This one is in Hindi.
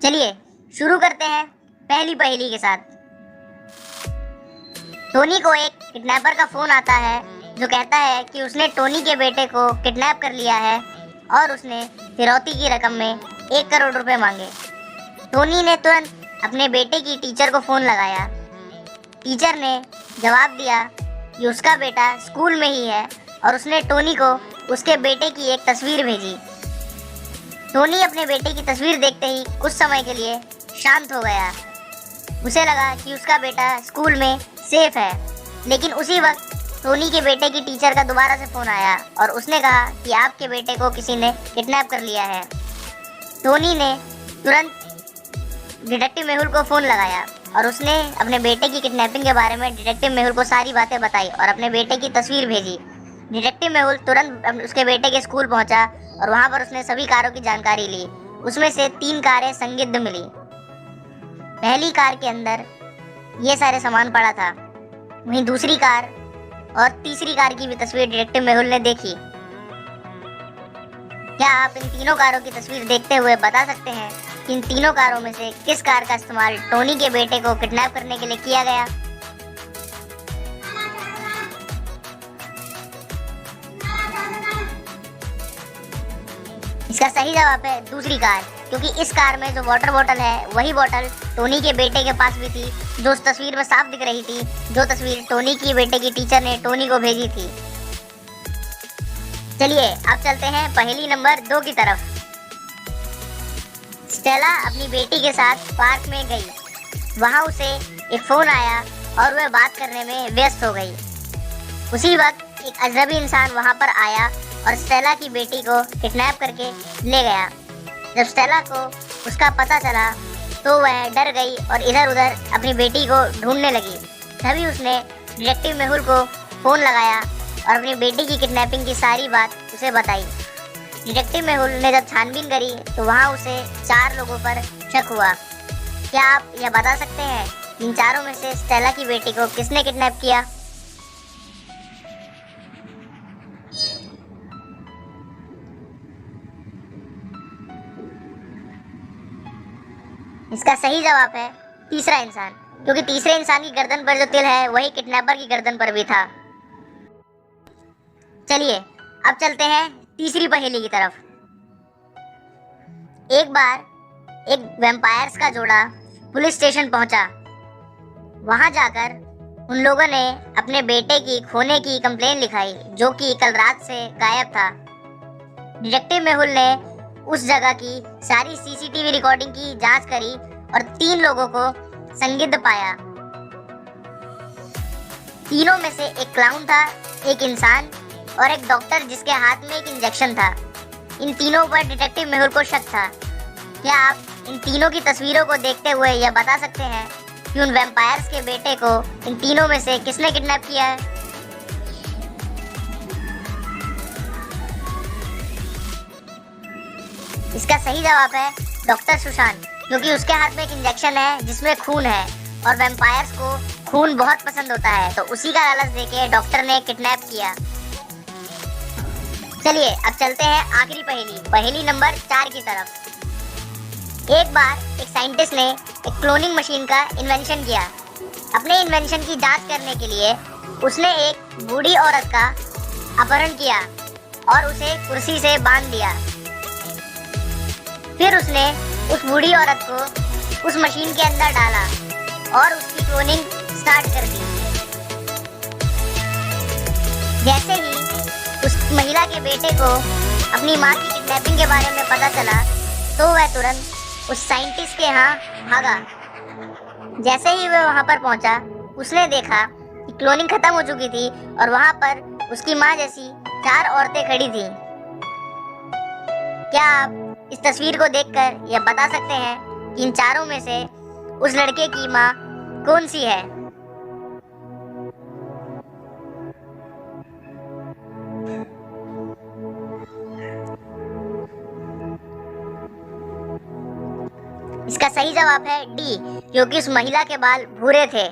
चलिए शुरू करते हैं पहली पहेली के साथ। टोनी को एक किडनैपर का फोन आता है जो कहता है कि उसने टोनी के बेटे को किडनैप कर लिया है और उसने फिरौती की रकम में 1 करोड़ रुपए मांगे। टोनी ने तुरंत अपने बेटे की टीचर को फोन लगाया। टीचर ने जवाब दिया कि उसका बेटा स्कूल में ही है और उसने टोनी को उसके बेटे की एक तस्वीर भेजी। टोनी अपने बेटे की तस्वीर देखते ही कुछ समय के लिए शांत हो गया। उसे लगा कि उसका बेटा स्कूल में सेफ है, लेकिन उसी वक्त टोनी के बेटे की टीचर का दोबारा से फोन आया और उसने कहा कि आपके बेटे को किसी ने किडनैप कर लिया है। टोनी ने तुरंत डिटेक्टिव मेहुल को फोन लगाया और उसने अपने बेटे की किडनैपिंग के बारे में डिटेक्टिव मेहुल को सारी बातें बताई और अपने बेटे की तस्वीर भेजी। डिटेक्टिव मेहुल तुरंत उसके बेटे के स्कूल पहुंचा और वहां पर उसने सभी कारों की जानकारी ली। उसमें से 3 कारें संदिग्ध मिली। पहली कार के अंदर ये सारे सामान पड़ा था, वहीं दूसरी कार और तीसरी कार की भी तस्वीर डिटेक्टिव मेहुल ने देखी। क्या आप इन तीनों कारों की तस्वीर देखते हुए बता सकते हैं कि इन तीनों कारों में से किस कार का इस्तेमाल टोनी के बेटे को किडनैप करने के लिए किया गया? इसका सही जवाब है दूसरी कार, क्योंकि इस कार में जो वाटर बोतल है वही बोतल टोनी के बेटे के पास भी थी, जो उस तस्वीर में साफ दिख रही थी, जो तस्वीर टोनी के बेटे की टीचर ने टोनी को भेजी थी। चलिए अब चलते हैं पहेली नंबर 2 की तरफ। स्टेला अपनी बेटी के साथ पार्क में गई। वहां उसे एक फोन आया और वह बात करने में व्यस्त हो गई। उसी वक्त एक अजनबी इंसान वहां पर आया और स्टेला की बेटी को किडनैप करके ले गया। जब स्टेला को उसका पता चला तो वह डर गई और इधर उधर अपनी बेटी को ढूंढने लगी। तभी उसने डिटेक्टिव मेहुल को फोन लगाया और अपनी बेटी की किडनैपिंग की सारी बात उसे बताई। डिटेक्टिव मेहुल ने जब छानबीन करी तो वहाँ उसे 4 लोगों पर शक हुआ। क्या आप यह बता सकते हैं इन चारों में से स्टेला की बेटी को किसने किडनैप किया? इसका सही जवाब है तीसरा इंसान, क्योंकि तीसरे इंसान की गर्दन पर जो तिल है वही किडनैपर की गर्दन पर भी था। चलिए अब चलते हैं तीसरी पहेली की तरफ। एक बार एक वैम्पायर्स का जोड़ा पुलिस स्टेशन पहुंचा। वहां जाकर उन लोगों ने अपने बेटे की खोने की कंप्लेन लिखाई, जो कि कल रात से गायब था। डिटेक्टिव मेहुल ने उस जगह की सारी सीसीटीवी रिकॉर्डिंग की जांच करी और 3 लोगों को संदिग्ध पाया। तीनों में से एक क्लाउन था, एक इंसान और एक डॉक्टर जिसके हाथ में एक इंजेक्शन था। इन तीनों पर डिटेक्टिव मेहुल को शक था। क्या आप इन तीनों की तस्वीरों को देखते हुए यह बता सकते हैं कि उन वैम्पायर्स के बेटे को इन तीनों में से किसने किडनैप किया है? इसका सही जवाब है डॉक्टर सुशांत, क्योंकि उसके हाथ में एक इंजेक्शन है जिसमें खून है और वैम्पायर्स को खून बहुत पसंद होता है, तो उसी का लालच देके डॉक्टर ने किडनैप किया। चलिए अब चलते हैं आखिरी पहेली नंबर 4 की तरफ। एक बार एक साइंटिस्ट ने एक क्लोनिंग मशीन का इन्वेंशन किया। अपने इन्वेंशन की जांच करने के लिए उसने एक बूढ़ी औरत का अपहरण किया और उसे कुर्सी से बांध दिया। फिर उसने उस बूढ़ी औरत को उस मशीन के अंदर डाला और उसकी क्लोनिंग स्टार्ट कर दी। जैसे ही उस महिला के बेटे को अपनी माँ की किडनैपिंग के बारे में पता चला तो वह तुरंत उस साइंटिस्ट के यहाँ भागा। जैसे ही वह वहाँ पर पहुँचा, उसने देखा कि क्लोनिंग खत्म हो चुकी थी और वहाँ पर उसकी माँ जैसी 4 औरतें खड़ी थी। क्या आप इस तस्वीर को देखकर यह बता सकते हैं कि इन चारों में से उस लड़के की माँ कौन सी है? इसका सही जवाब है डी, क्योंकि उस महिला के बाल भूरे थे।